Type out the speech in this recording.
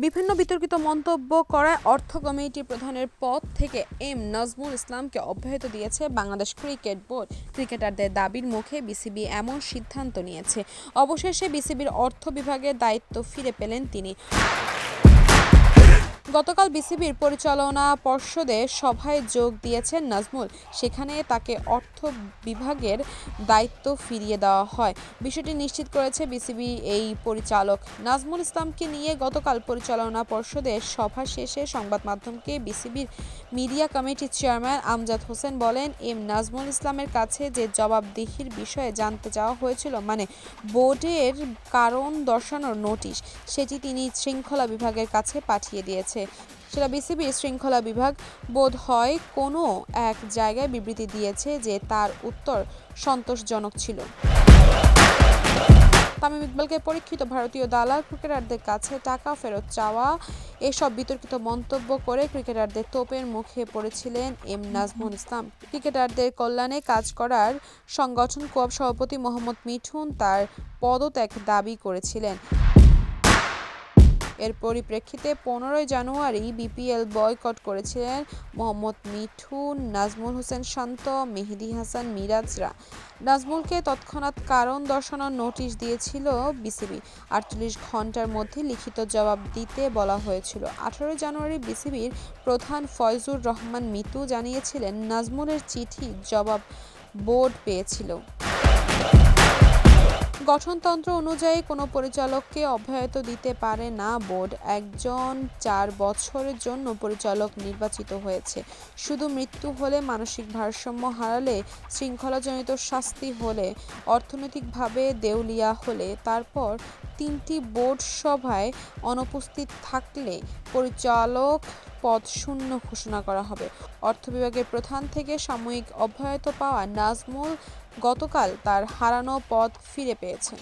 বিভিন্ন বিতর্কিত মন্তব্য করায় অর্থ কমিটি প্রধানের পদ থেকে এম নাজমুল ইসলামকে অব্যাহতি দিয়েছে বাংলাদেশ ক্রিকেট বোর্ড। ক্রিকেটারদের দাবির মুখে বিসিবি এমন সিদ্ধান্ত নিয়েছে। অবশেষে বিসিবির অর্থ বিভাগের দায়িত্ব ফিরে পেলেন তিনি। গতকাল বিসিবির পরিচালনা পর্ষদের সভায় যোগ দিয়েছেন নাজমুল। সেখানে তাকে অর্থ বিভাগের দায়িত্ব ফিরিয়ে দেওয়া হয়। বিষয়টি নিশ্চিত করেছে বিসিবি এই পরিচালক। নাজমুল ইসলামকে নিয়ে গতকাল পরিচালনা পর্ষদের সভা শেষে সংবাদ মাধ্যমকে বিসিবির মিডিয়া কমিটির চেয়ারম্যান আমজাদ হোসেন বলেন, এম নাজমুল ইসলামের কাছে যে জবাবদিহির বিষয়ে জানতে চাওয়া হয়েছিল, মানে বোর্ডের কারণ দর্শানোর নোটিশ, সেটি তিনি শৃঙ্খলা বিভাগের কাছে পাঠিয়ে দিয়েছে। সেটা বিসিবির শৃঙ্খলা বিভাগ বোধ হয় কোনো এক জায়গায় বিবৃতি দিয়েছে যে তার উত্তর সন্তোষজনক ছিল। তামিম ইকবালকে পরীক্ষিত ভারতীয় দালাল ক্রিকেটারদের কাছে টাকা ফেরত চাওয়া, এসব বিতর্কিত মন্তব্য করে ক্রিকেটারদের তোপের মুখে পড়েছিলেন এম নাজমুল ইসলাম। ক্রিকেটারদের কল্যাণে কাজ করার সংগঠন কোঅপ সভাপতি মোহাম্মদ মিঠুন তার পদত্যাগ দাবি করেছিলেন। এর পরিপ্রেক্ষিতে 15 জানুয়ারি বিপিএল বয়কট করেছিলেন মোহাম্মদ মিঠুন, নাজমুল হোসেন শান্ত, মেহেদী হাসান মিরাজরা। নাজমুলকে তৎক্ষণাৎ কারণ দর্শানোর নোটিশ দিয়েছিল বিসিবি। 48 ঘণ্টার মধ্যে লিখিত জবাব দিতে বলা হয়েছিল। 18 জানুয়ারি বিসিবির প্রধান ফয়জুর রহমান মিতু জানিয়েছিলেন, নাজমুলের চিঠি জবাব বোর্ড পেয়েছিল। গঠনতন্ত্র অনুযায়ী কোনো পরিচালককে অব্যাহতি দিতে পারে না বোর্ড। একজন 4 বছরের জন্য পরিচালক নির্বাচিত হয়েছে। শুধু মৃত্যু হলে, মানসিক ভারসাম্য হারালে, শৃঙ্খলাজনিত শাস্তি হলে, অর্থনৈতিকভাবে দেউলিয়া হলে, তারপর 3টি বোর্ড সভায় অনুপস্থিত থাকলে পরিচালক পদ শূন্য ঘোষণা করা হবে। অর্থ বিভাগের প্রধান থেকে সাময়িক অব্যাহতি পাওয়া নাজমুল গতকাল তার হারানো পদ ফিরে পেয়েছেন।